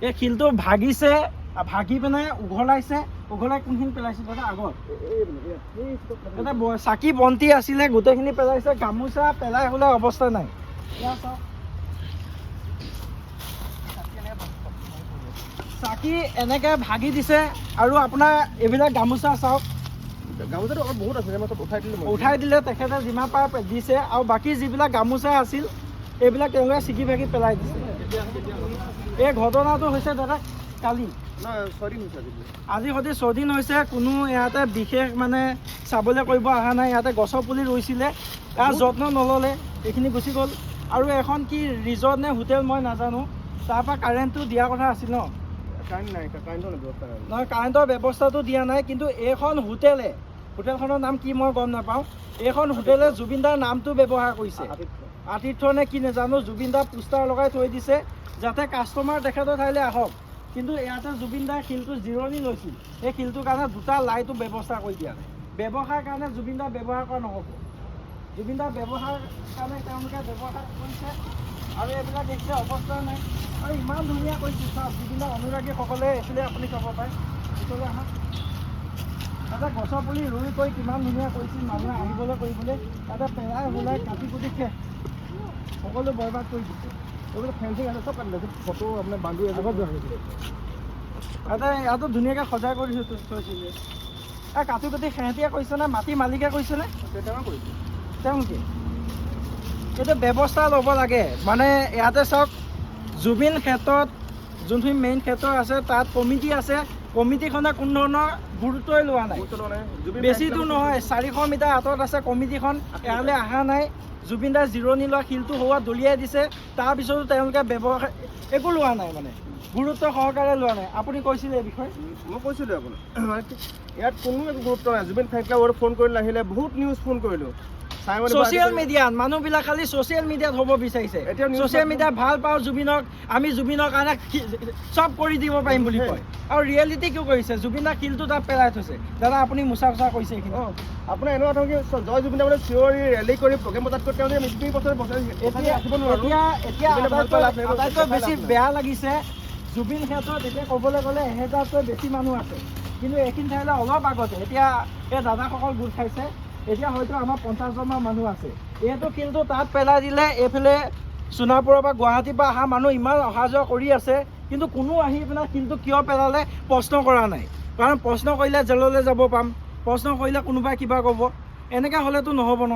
এই শিলটো ভাগিছে, ভাগি পিনে উঘলাইছে, উঘলাই কোনখিনি পেলাইছে দাদা আগত? এটা চাকি বন্তি আছিলে, গোটেইখিনি পেলাইছে, গামোচা পেলাই হ'লে অৱস্থা নাই। চাকি এনেকে ভাগি দিছে আৰু আপোনাৰ এইবিলাক গামোচা চাওক, গামোচাটো বহুত আছে, মই চব উঠাই দিলে তেখেতে যিমান পাৰে দিছে, আৰু বাকী যিবিলাক গামোচা আছিল এইবিলাক তেওঁলোকে ছিগি ভাগি পেলাই দিছে। এই ঘটনাটো হৈছে দাদা কালি, আজি সৈতে 6 দিন হৈছে। কোনো ইয়াতে বিশেষ মানে চাবলৈ কৰিব অহা নাই। ইয়াতে গছৰ পুলি ৰুইছিলে, ইয়াৰ যত্ন নল'লে, এইখিনি গুচি গ'ল। আৰু এখন কি ৰিজৰ্ট নে হোটেল মই নাজানো, তাৰপৰা কাৰেণ্টটো দিয়াৰ কথা আছিল ন? নহয়, কাৰেণ্টৰ ব্যৱস্থাটো দিয়া নাই, কিন্তু এইখন হোটেলখনৰ নাম কি মই গম নাপাওঁ। এইখন হোটেলে জুবিনদাৰ নামটো ব্যৱহাৰ কৰিছে, আতিথ্য নে কি নাজানো। জুবিনদাৰ পোষ্টাৰ লগাই থৈ দিছে যাতে কাষ্টমাৰ তেখেতৰ ঠাইলৈ আহক, কিন্তু ইয়াতে জুবিনদাৰ শিলটো জিৰণি লৈছিল। সেই শিলটোৰ কাৰণে 2টা লাইটো ব্যৱস্থা কৰি দিয়া নাই। ব্যৱসায়ৰ কাৰণে জুবিনদাৰ ব্যৱহাৰ কৰা নহ'ব। জুবিনদাৰ ব্যৱহাৰ কাৰণে তেওঁলোকে ব্যৱহাৰ কৰিছে, আৰু এইবিলাক দেখিছে অৱস্থা নাই। আৰু ইমান ধুনীয়া কৰিছে চাওক, জুবিনদাৰ অনুৰাগীসকলে এইফালে আপুনি চাব পাৰে, এইফালে আহক। তাতে গছৰ পুলি ৰুই কৰি কিমান ধুনীয়া কৰিছিল, মানুহে আহিবলৈ কৰিবলৈ। তাতে পেলাই ওলাই কাটি কুটি শেষ, সকলো বৰবাদ কৰি দিছে। এইবিলাক ফেঞ্চিং আছে, চব কাটি দিছে, ফটো আপোনাৰ বান্ধি আগত যোৱা হৈছিলে। তাতে ইয়াতো ধুনীয়াকৈ সজাই কৰি থৈছিলে। এই কাটি কুটি সিহঁতিয়ে কৰিছেনে, মাটি মালিকে কৰিছেনে? তেওঁলোকে এইটো ব্যৱস্থা ল'ব লাগে। মানে ইয়াতে চাওক, জুবিন ক্ষেত্ৰত যোনখিনি মেইন ক্ষেত্ৰ আছে তাত কমিটি আছে, কমিটিখনে কোনো ধৰণৰ গুৰুত্বই লোৱা নাই। বেছি দূৰ নহয়, 400 মিটাৰ আঁতৰত আছে কমিটিখন, ইয়ালৈ অহা নাই। জুবিনদাৰ জিৰণি লোৱা শিলটো হোৱা দলিয়াই দিছে, তাৰপিছতো তেওঁলোকে ব্যৱসায় একো লোৱা নাই, মানে গুৰুত্ব সহকাৰে লোৱা নাই। আপুনি কৈছিলে এই বিষয়ে? মই কৈছিলোঁ আপোনাক, ইয়াত কোনো একো গুৰুত্ব নাই। জুবিন ফেন ক্লাবত ফোন কৰিলে, আহিলে বহুত নিউজ ফোন কৰিলোঁ। ছ'চিয়েল মিডিয়াত মানুহবিলাক খালি ছ'চিয়েল মিডিয়াত হ'ব বিচাৰিছে। ছ'চিয়েল মিডিয়াত ভাল পাওঁ জুবিনক, আমি জুবিনৰ কাৰণে চব কৰি দিব পাৰিম বুলি কয়, আৰু ৰিয়েলিটি কি কৰিছে? জুবিনদাৰ শিলটো তাত পেলাই থৈছে। দাদা আপুনি মুচা কৰিছে এইখিনি। আপোনাৰ এনেকুৱা ধৰক জয় জুবিন দাবলৈ চিঞৰি ৰেলী কৰি প্ৰগ্ৰেম বজাত কৰি তেওঁ মৃত্যু বছৰ এতিয়া আটাইতকৈ বেছি বেয়া লাগিছে, জুবিন ক্ষেত্ৰত এতিয়া ক'বলৈ গ'লে 1000তকৈ বেছি মানুহ আছে, কিন্তু এইখিনি ঠাইলৈ অলপ আগতে এতিয়া এই দাদাসকল গোট খাইছে। এতিয়া হয়তো আমাৰ 50জনমান মানুহ আছে। এইটো শিলটো তাত পেলাই দিলে, এইফালে সোণাপুৰৰ পৰা গুৱাহাটীৰ পৰা অহা মানুহ ইমান অহা যোৱা কৰি আছে, কিন্তু কোনো আহি পেলাই শিলটো কিয় পেলালে প্ৰশ্ন কৰা নাই। কাৰণ প্ৰশ্ন কৰিলে জেললৈ যাব পাম, প্ৰশ্ন কৰিলে কোনোবাই কিবা ক'ব, এনেকৈ হ'লেতো নহ'ব ন।